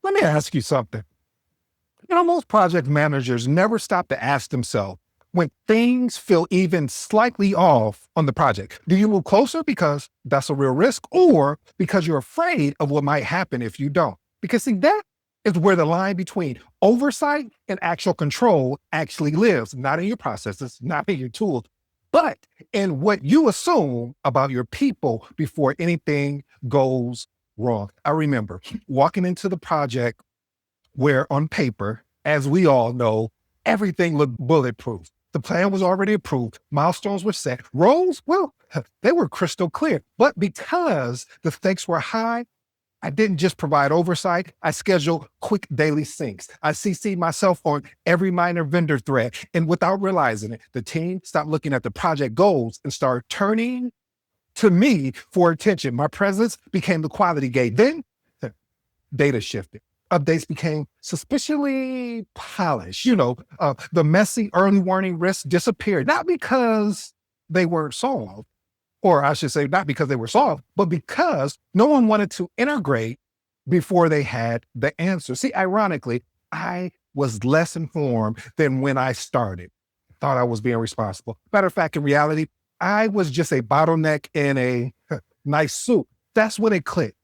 Let me ask you something. Most project managers never stop to ask themselves, when things feel even slightly off on the project, do you move closer because that's a real risk or because you're afraid of what might happen if you don't? Because see, that is where the line between oversight and actual control actually lives, not in your processes, not in your tools, but in what you assume about your people before anything goes wrong. I remember walking into the project where on paper, as we all know, everything looked bulletproof. The plan was already approved. Milestones were set. Roles, well, they were crystal clear. But because the stakes were high, I didn't just provide oversight. I scheduled quick daily syncs. I CC'd myself on every minor vendor thread. And without realizing it, the team stopped looking at the project goals and started turning to me for attention. My presence became the quality gate. Then data shifted. Updates became suspiciously polished. The messy early warning risks disappeared, not because they weren't solved, or I should say, not because they were solved, but because no one wanted to integrate before they had the answer. See, ironically, I was less informed than when I started. Thought I was being responsible. Matter of fact, in reality, I was just a bottleneck in a nice suit. That's when it clicked.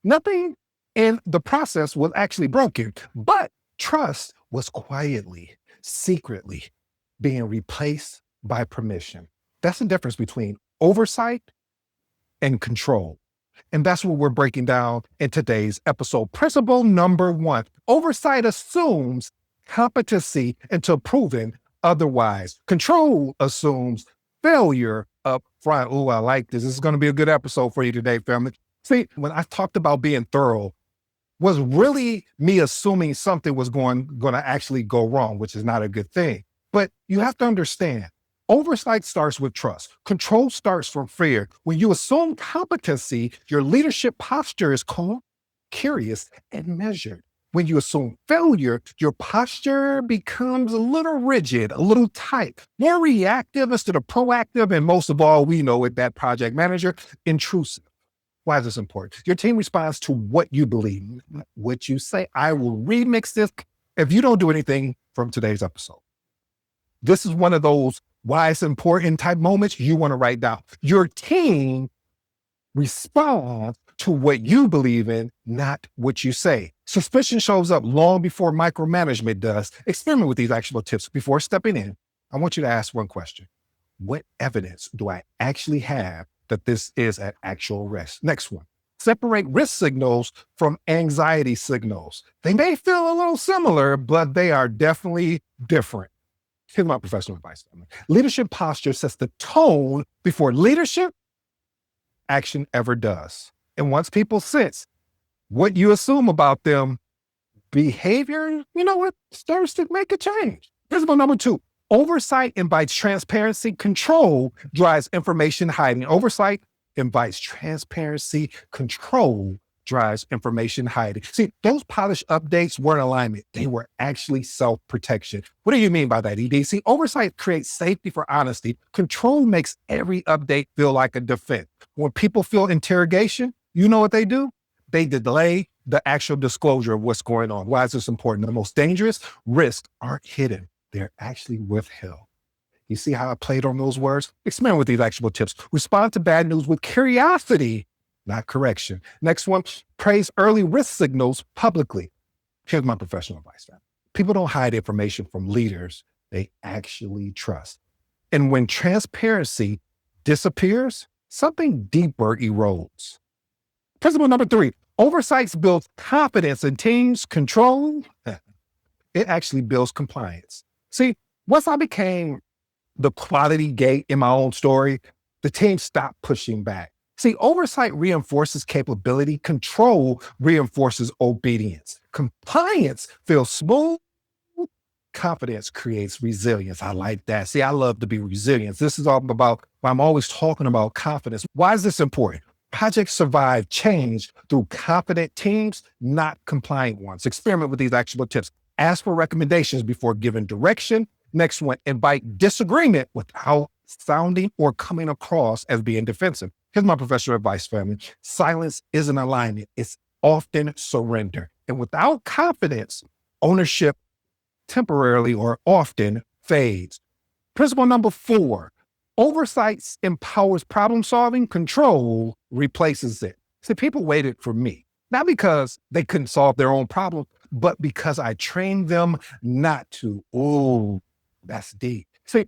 Nothing in the process was actually broken, but trust was quietly, secretly being replaced by permission. That's the difference between oversight and control. And that's what we're breaking down in today's episode. Principle number 1, oversight assumes competency until proven otherwise. Control assumes failure up front. Oh, I like this. This is going to be a good episode for you today, family. See, when I talked about being thorough, was really me assuming something was going to actually go wrong, which is not a good thing. But you have to understand, oversight starts with trust. Control starts from fear. When you assume competency, your leadership posture is calm, curious, and measured. When you assume failure, your posture becomes a little rigid, a little tight, more reactive instead of proactive, and most of all, we know it, that project manager, intrusive. Why is this important? Your team responds to what you believe, not what you say. I will remix this if you don't do anything from today's episode. This is one of those why it's important type moments you want to write down. Your team responds to what you believe in, not what you say. Suspicion shows up long before micromanagement does. Experiment with these actionable tips. Before stepping in, I want you to ask one question. What evidence do I actually have that this is an actual risk? Next one, separate risk signals from anxiety signals. They may feel a little similar, but they are definitely different. Here's my professional advice. Leadership posture sets the tone before leadership action ever does. And once people sense what you assume about them, behavior, it starts to make a change. Principle number 2, oversight invites transparency. Control drives information hiding. Oversight invites transparency. Control drives information hiding. See, those polished updates weren't alignment. They were actually self-protection. What do you mean by that, ED? See, oversight creates safety for honesty. Control makes every update feel like a defense. When people feel interrogation, you know what they do? They delay the actual disclosure of what's going on. Why is this important? The most dangerous risks aren't hidden. They're actually withheld. You see how I played on those words? Experiment with these actionable tips. Respond to bad news with curiosity, not correction. Next one, praise early risk signals publicly. Here's my professional advice. People don't hide information from leaders. They actually trust. And when transparency disappears, something deeper erodes. Principle number 3, oversight builds confidence in teams. Control, it actually builds compliance. See, once I became the quality gate in my own story, the team stopped pushing back. See, oversight reinforces capability. Control reinforces obedience. Compliance feels smooth. Confidence creates resilience. I like that. See, I love to be resilient. This is all about, I'm always talking about confidence. Why is this important? Projects survive change through confident teams, not compliant ones. Experiment with these actionable tips. Ask for recommendations before giving direction. Next one, invite disagreement without sounding or coming across as being defensive. Here's my professional advice, family. Silence isn't alignment. It's often surrender. And without confidence, ownership temporarily or often fades. Principle number 4, oversight empowers problem solving, control replaces it. See, people waited for me, not because they couldn't solve their own problems, but because I trained them not to. Oh, that's deep. See,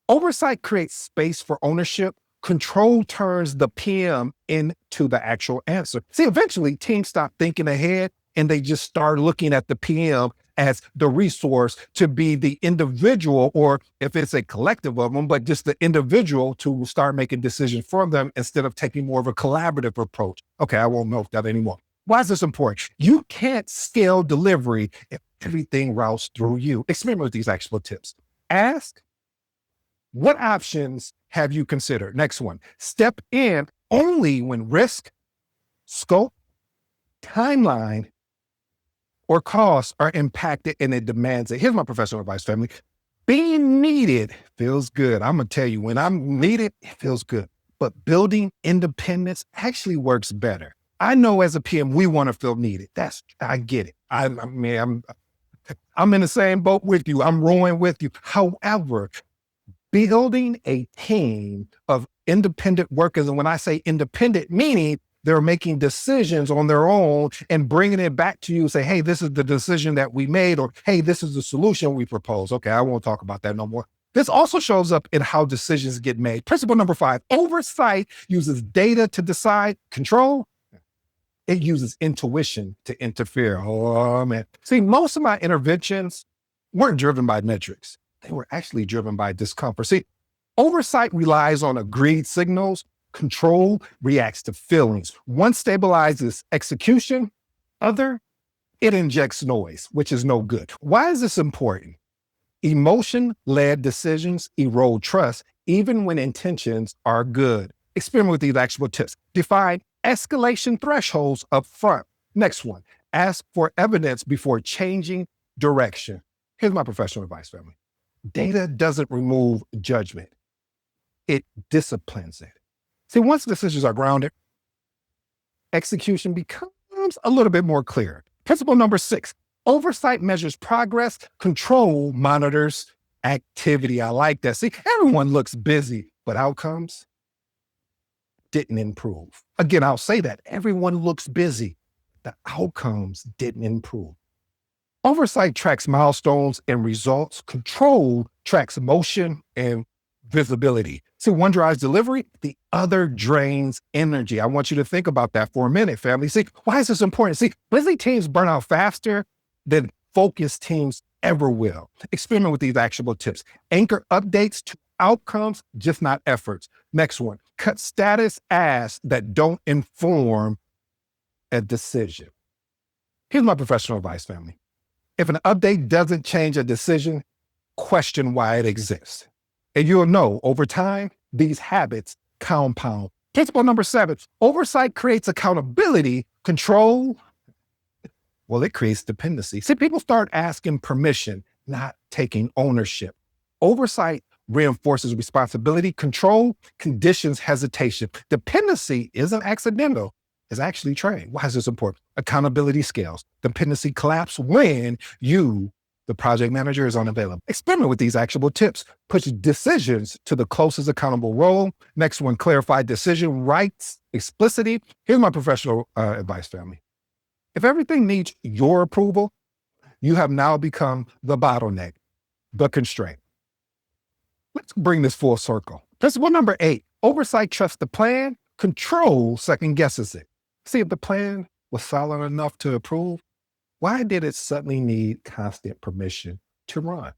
oversight creates space for ownership. Control turns the PM into the actual answer. See, eventually teams stop thinking ahead and they just start looking at the PM as the resource to be the individual, or if it's a collective of them, but just the individual to start making decisions for them instead of taking more of a collaborative approach. Okay, I won't know that anymore. Why is this important? You can't scale delivery if everything routes through you. Experiment with these actual tips. Ask, what options have you considered? Next one, step in only when risk, scope, timeline, or costs are impacted and it demands it. Here's my professional advice, family. Being needed feels good. I'm going to tell you, when I'm needed, it feels good. But building independence actually works better. I know as a PM, we want to feel needed. I get it. I'm in the same boat with you. I'm rowing with you. However, building a team of independent workers, and when I say independent, meaning they're making decisions on their own and bringing it back to you, say, hey, this is the decision that we made, or hey, this is the solution we propose. Okay, I won't talk about that no more. This also shows up in how decisions get made. Principle number 5, oversight uses data to decide. Control, it uses intuition to interfere. Oh, man. See, most of my interventions weren't driven by metrics. They were actually driven by discomfort. See, oversight relies on agreed signals. Control reacts to feelings. One stabilizes execution, other, it injects noise, which is no good. Why is this important? Emotion-led decisions erode trust, even when intentions are good. Experiment with these actual tips. Define escalation thresholds up front. Next one, ask for evidence before changing direction. Here's my professional advice, family. Data doesn't remove judgment. It disciplines it. See, once decisions are grounded, execution becomes a little bit more clear. Principle number 6, oversight measures progress, control monitors activity. I like that. See, everyone looks busy, but outcomes didn't improve. Again, I'll say that. Everyone looks busy. The outcomes didn't improve. Oversight tracks milestones and results. Control tracks motion and visibility. See, one drives delivery, the other drains energy. I want you to think about that for a minute, family. See, why is this important? See, busy teams burn out faster than focused teams ever will. Experiment with these actionable tips. Anchor updates to outcomes, just not efforts. Next one, cut status asks that don't inform a decision. Here's my professional advice, family. If an update doesn't change a decision, question why it exists. And you'll know over time, these habits compound. Principle number 7, oversight creates accountability. Control, well, it creates dependency. See, people start asking permission, not taking ownership. Oversight reinforces responsibility. Control conditions hesitation. Dependency isn't accidental. It's actually trained. Why is this important? Accountability scales. Dependency collapse when you, the project manager, is unavailable. Experiment with these actionable tips. Push decisions to the closest accountable role. Next one, clarify decision rights, explicitity. Here's my professional advice, family. If everything needs your approval, you have now become the bottleneck, the constraint. Let's bring this full circle. Principle number 8, oversight trusts the plan, control second guesses it. See, if the plan was solid enough to approve, why did it suddenly need constant permission to run?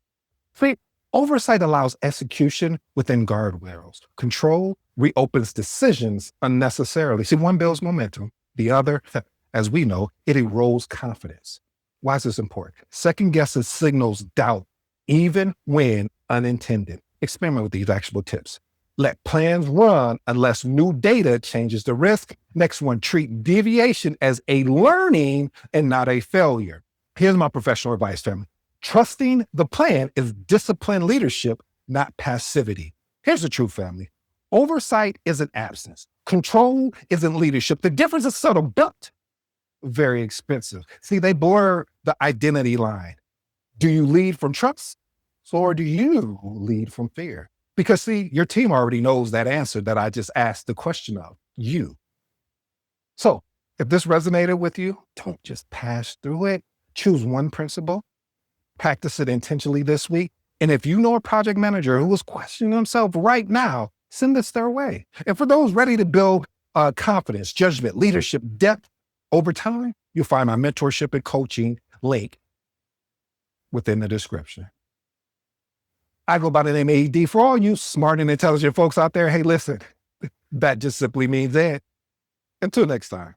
See, oversight allows execution within guardrails. Control reopens decisions unnecessarily. See, one builds momentum, the other, as we know, it erodes confidence. Why is this important? Second guesses signals doubt, even when unintended. Experiment with these actionable tips. Let plans run unless new data changes the risk. Next one, treat deviation as a learning and not a failure. Here's my professional advice, family. Trusting the plan is disciplined leadership, not passivity. Here's the truth, family. Oversight isn't absence. Control isn't leadership. The difference is subtle, but very expensive. See, they blur the identity line. Do you lead from trust or do you lead from fear? Because see, your team already knows that answer that I just asked the question of, you. So if this resonated with you, don't just pass through it. Choose one principle, practice it intentionally this week. And if you know a project manager who is questioning themselves right now, send this their way. And for those ready to build confidence, judgment, leadership, depth over time, you'll find my mentorship and coaching link within the description. I go by the name AD. For all you smart and intelligent folks out there, hey, listen, that just simply means that. Until next time.